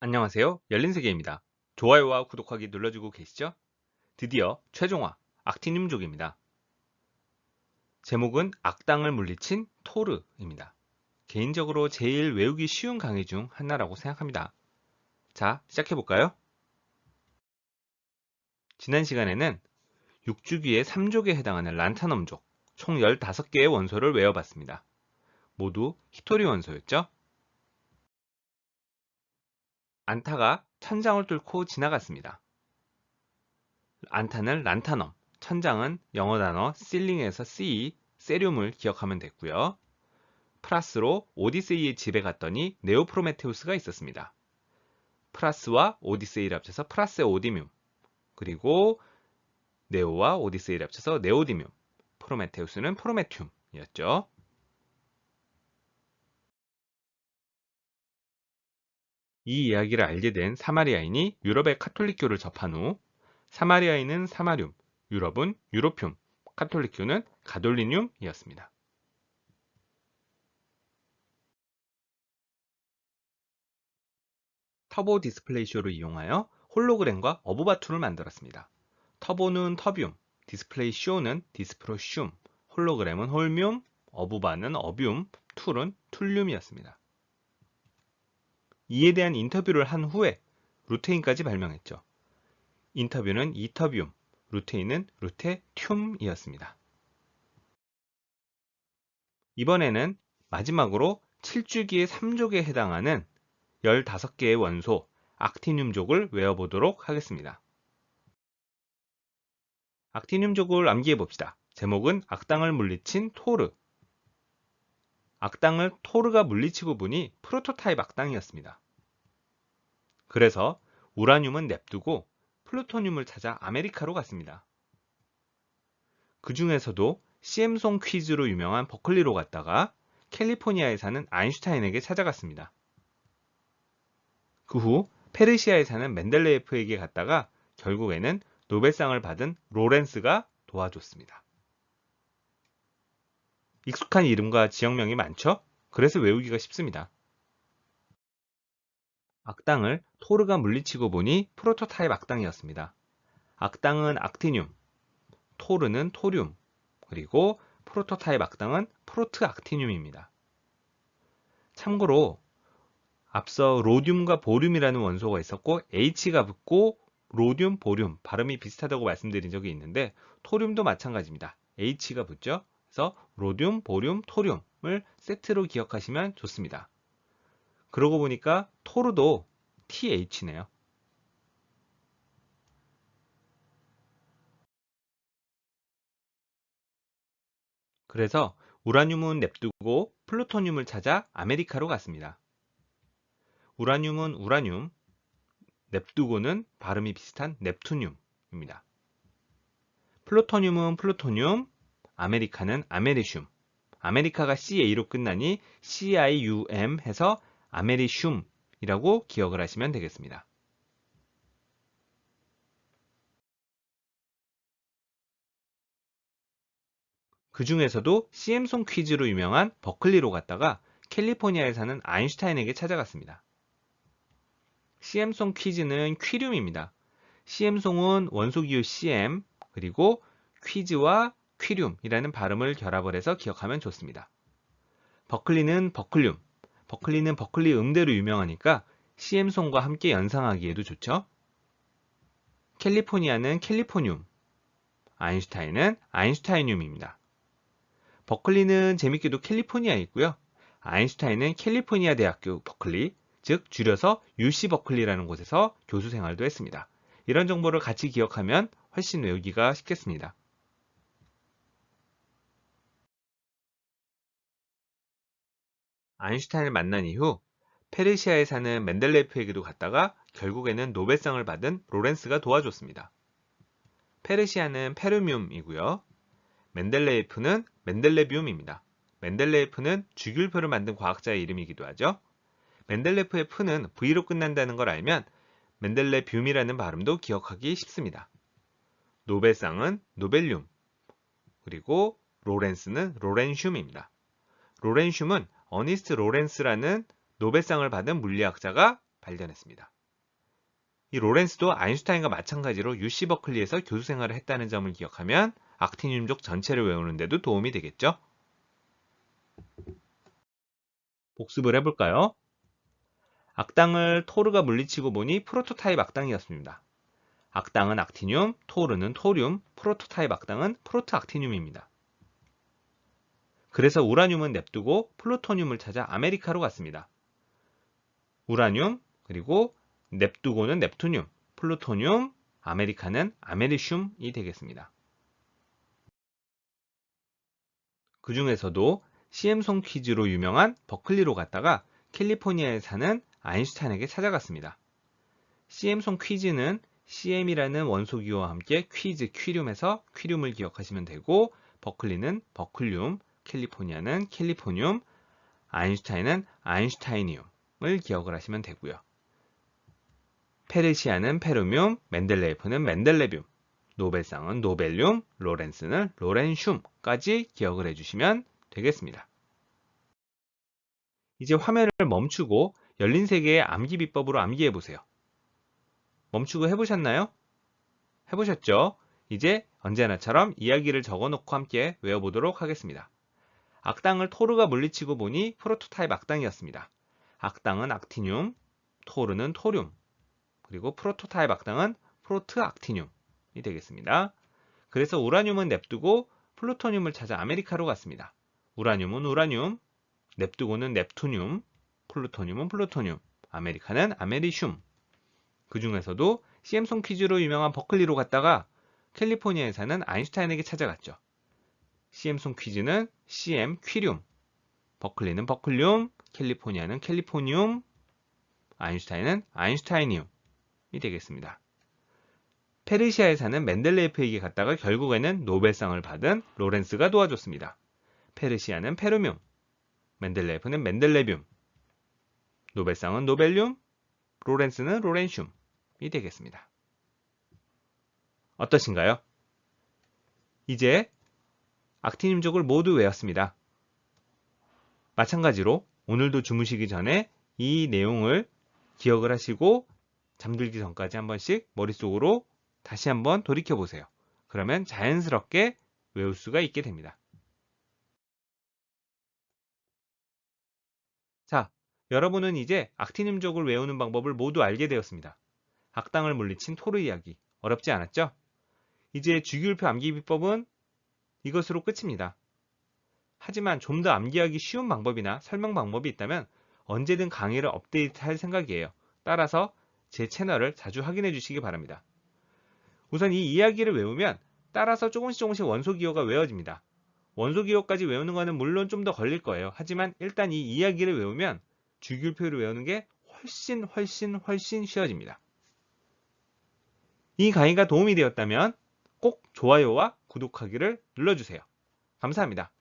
안녕하세요. 열린세계입니다. 좋아요와 구독하기 눌러주고 계시죠? 드디어 최종화, 악티늄족입니다. 제목은 악당을 물리친 토르입니다. 개인적으로 제일 외우기 쉬운 강의 중 하나라고 생각합니다. 자, 시작해볼까요? 지난 시간에는 6주기의 3족에 해당하는 란타넘족, 총 15개의 원소를 외워봤습니다. 모두 히토리 원소였죠? 안타가 천장을 뚫고 지나갔습니다. 안타는 란타넘, 천장은 영어 단어 실링에서 C, 세륨을 기억하면 됐고요. 플러스로 오디세이의 집에 갔더니 네오프로메테우스가 있었습니다. 플러스와 오디세이를 합쳐서 플러스 오디뮴, 그리고 네오와 오디세이를 합쳐서 네오디뮴, 프로메테우스는 프로메튬이었죠. 이 이야기를 알게 된 사마리아인이 유럽의 카톨릭교를 접한 후 사마리아인은 사마륨, 유럽은 유로듐, 카톨릭교는 가돌리듐이었습니다. 터보 디스플레이 쇼를 이용하여 홀로그램과 어부바투를 만들었습니다. 터보는 터뷴, 디스플레이 쇼는 디스프로슘, 홀로그램은 홀뮴, 어부바는 어뷴, 툴은 툴륨이었습니다. 이에 대한 인터뷰를 한 후에 루테인까지 발명했죠. 인터뷰는 이터뷴, 루테인은 루테튬이었습니다. 이번에는 마지막으로 7주기의 3족에 해당하는 15개의 원소, 악티늄족을 외워보도록 하겠습니다. 악티늄족을 암기해 봅시다. 제목은 악당을 물리친 토르. 악당을 토르가 물리치고 보니 프로토타입 악당이었습니다. 그래서 우라늄은 냅두고 플루토늄을 찾아 아메리카로 갔습니다. 그 중에서도 CM송 퀴즈로 유명한 버클리로 갔다가 캘리포니아에 사는 아인슈타인에게 찾아갔습니다. 그 후 페르시아에 사는 멘델레예프에게 갔다가 결국에는 노벨상을 받은 로렌스가 도와줬습니다. 익숙한 이름과 지역명이 많죠? 그래서 외우기가 쉽습니다. 악당을 토르가 물리치고 보니 프로토타입 악당이었습니다. 악당은 악티늄, 토르는 토륨, 그리고 프로토타입 악당은 프로트 악티늄입니다. 참고로 앞서 로듐과 보륨이라는 원소가 있었고 H가 붙고 로듐, 보륨 발음이 비슷하다고 말씀드린 적이 있는데 토륨도 마찬가지입니다. H가 붙죠. 그래서 로듐, 보륨, 토륨을 세트로 기억하시면 좋습니다. 그러고 보니까 토르도 TH네요. 그래서 우라늄은 냅두고 플루토늄을 찾아 아메리카로 갔습니다. 우라늄은 우라늄, 냅두고는 발음이 비슷한 넵투늄입니다. 플루토늄은 플루토늄, 아메리카는 아메리슘. 아메리카가 CA로 끝나니 CIUM 해서 아메리슘이라고 기억을 하시면 되겠습니다. 그 중에서도 CM송 퀴즈로 유명한 버클리로 갔다가 캘리포니아에 사는 아인슈타인에게 찾아갔습니다. CM송 퀴즈는 퀴륨입니다. CM송은 원소기호 CM, 그리고 퀴즈와 퀴륨이라는 발음을 결합을 해서 기억하면 좋습니다. 버클리는 버클륨, 버클리는 버클리 음대로 유명하니까 CM송과 함께 연상하기에도 좋죠. 캘리포니아는 캘리포늄, 아인슈타인은 아인슈타이늄입니다. 버클리는 재밌게도 캘리포니아에 있고요. 아인슈타인은 캘리포니아 대학교 버클리, 즉 줄여서 UC 버클리라는 곳에서 교수 생활도 했습니다. 이런 정보를 같이 기억하면 훨씬 외우기가 쉽겠습니다. 아인슈타인을 만난 이후 페르시아에 사는 멘델레프에게도 갔다가 결국에는 노벨상을 받은 로렌스가 도와줬습니다. 페르시아는 페르뮴이고요. 멘델레예프는 멘델레뵴입니다. 멘델레예프는 주기율표를 만든 과학자의 이름이기도 하죠. 멘델레프의 프는 V로 끝난다는 걸 알면 멘델레뵴이라는 발음도 기억하기 쉽습니다. 노벨상은 노벨륨, 그리고 로렌스는 로렌슘입니다. 로렌슘은 어니스트 로렌스라는 노벨상을 받은 물리학자가 발견했습니다. 이 로렌스도 아인슈타인과 마찬가지로 UC 버클리에서 교수 생활을 했다는 점을 기억하면 악티늄족 전체를 외우는 데도 도움이 되겠죠? 복습을 해볼까요? 악당을 토르가 물리치고 보니 프로토타입 악당이었습니다. 악당은 악티늄, 토르는 토륨, 프로토타입 악당은 프로토악티늄입니다. 그래서 우라늄은 냅두고 플루토늄을 찾아 아메리카로 갔습니다. 우라늄, 그리고 냅두고는 넵투늄, 플루토늄, 아메리카는 아메리슘이 되겠습니다. 그 중에서도 CM송 퀴즈로 유명한 버클리로 갔다가 캘리포니아에 사는 아인슈타인에게 찾아갔습니다. CM송 퀴즈는 CM이라는 원소기호와 함께 퀴즈, 퀴륨에서 퀴륨을 기억하시면 되고, 버클리는 버클륨, 캘리포니아는 캘리포늄, 아인슈타인은 아인슈타이니움을 기억을 하시면 되고요. 페르시아는 페르뮴, 멘델레예프는 멘델레뮴, 노벨상은 노벨륨, 로렌스는 로렌슘까지 기억을 해주시면 되겠습니다. 이제 화면을 멈추고 열린 세계의 암기 비법으로 암기해보세요. 멈추고 해보셨나요? 해보셨죠? 이제 언제나처럼 이야기를 적어놓고 함께 외워보도록 하겠습니다. 악당을 토르가 물리치고 보니 프로토타입 악당이었습니다. 악당은 악티늄, 토르는 토륨, 그리고 프로토타입 악당은 프로트악티늄이 되겠습니다. 그래서 우라늄은 냅두고 플루토늄을 찾아 아메리카로 갔습니다. 우라늄은 우라늄, 냅두고는 넵투늄, 플루토늄은 플루토늄, 아메리카는 아메리슘. 그 중에서도 CM송 퀴즈로 유명한 버클리로 갔다가 캘리포니아에 사는 아인슈타인에게 찾아갔죠. CM송 퀴즈는 CM 퀴륨, 버클리는 버클륨, 캘리포니아는 캘리포니움, 아인슈타인은 아인슈타이니움이 되겠습니다. 페르시아에 사는 멘델레예프에게 갔다가 결국에는 노벨상을 받은 로렌스가 도와줬습니다. 페르시아는 페르뮴, 멘델레예프는 멘델레뮴, 노벨상은 노벨륨, 로렌스는 로렌슘이 되겠습니다. 어떠신가요? 이제 악티늄족을 모두 외웠습니다. 마찬가지로 오늘도 주무시기 전에 이 내용을 기억을 하시고 잠들기 전까지 한 번씩 머릿속으로 다시 한번 돌이켜 보세요. 그러면 자연스럽게 외울 수가 있게 됩니다. 자, 여러분은 이제 악티늄족을 외우는 방법을 모두 알게 되었습니다. 악당을 물리친 토르 이야기, 어렵지 않았죠? 이제 주기율표 암기 비법은 이것으로 끝입니다. 하지만 좀 더 암기하기 쉬운 방법이나 설명 방법이 있다면 언제든 강의를 업데이트할 생각이에요. 따라서 제 채널을 자주 확인해 주시기 바랍니다. 우선 이 이야기를 외우면 따라서 조금씩 원소기호가 외워집니다. 원소기호까지 외우는 것은 물론 좀 더 걸릴 거예요. 하지만 일단 이 이야기를 외우면 주기율표를 외우는 게 훨씬 쉬워집니다. 이 강의가 도움이 되었다면 꼭 좋아요와 구독하기를 눌러주세요. 감사합니다.